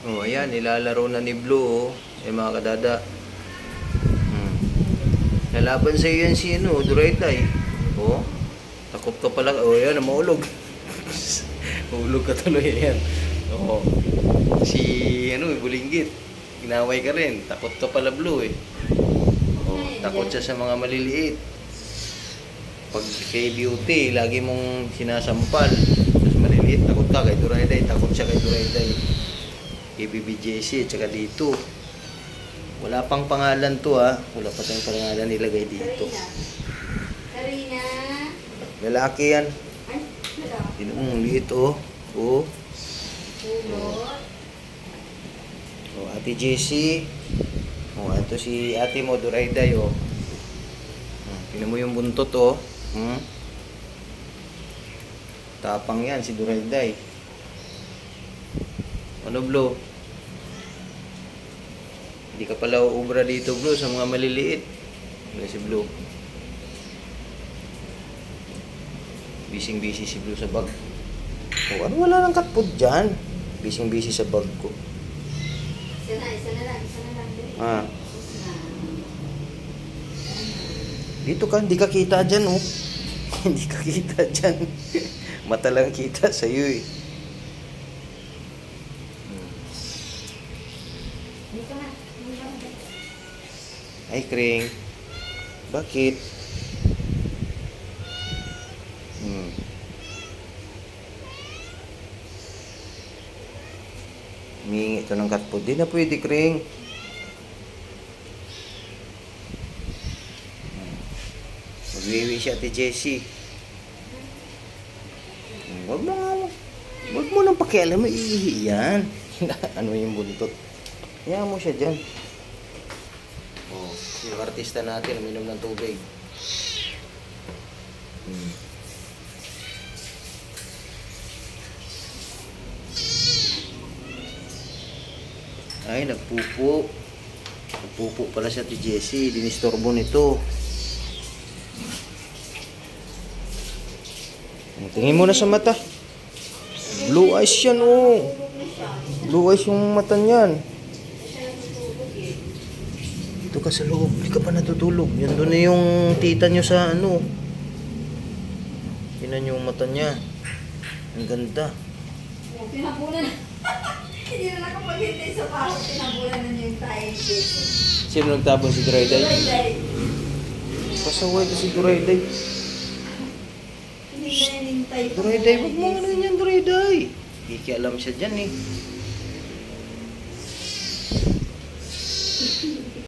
Oh, ayan, nilalaro na ni Blue, oh. Mga kadada. Lalaban sa iyo yan si Duraytay. Oh, takot ka pala. Oh, yan, maulog. Maulog ka tuloy yan. Oh, si Bulinggit. Ginaway ka rin. Takot ka pala, Blue, eh. Oh, takot siya sa mga maliliit. Pag kay Beauty, lagi mong sinasampal. Tapos maliliit, takot ka kay Duraytay. Takot siya kay Duraytay. Kay BBJC, tsaka dito. Wala pang pangalan to, ha. Wala pa tayong pangalan nilagay dito. Karina. Lalaki yan. Liit, oh. Oh. Oh, Ate JC. Oh, ito si ate mo, Duraytay, oh. Tingnan mo yung buntot, oh. Tapang yan, si Duraytay. Ano, Blue? Hindi ka pala uubra dito, Blue, sa mga maliliit. Ano si Blue? Bising-busy si Blue sa bag. Oh, ano wala nang cat food dyan? Bising-busy sa bag ko. Isa na lang. Ah. Dito ka, hindi ka kita dyan, oh. Hindi ka kita dyan. Mata lang kita sa'yo, eh. Dito na. Ay, Kring. Bakit? Humingi ka ng cat food. Di na pwede, Kring. Magwiwi si Ate Jessie. Wag mo nang pakialam. Iihi yan. Ano yung buntot? Hayaan mo siya dyan. Oh, yung artista natin, uminom ng tubig. Ay, nagpupo. Nagpupo pala siya, Ate Jessie. Dinistorbo nito. Tingin mo na sa mata. Blue eyes yan, oh. Blue eyes yung mata niyan. Dito ka sa loob. Hindi ka pa natutulog. Yan doon na yung tita nyo sa Tingnan nyo yung mata niya. Ang ganda. Pinabulan. Hindi na nakapaghintay sa baho. Pinabulan na niya yung tayo. Sino nagtabon si Duraytay? Pasaway ka si Duraytay. Duraytay, wag mo ano yan, Duraytay. Kikialam siya dyan, eh.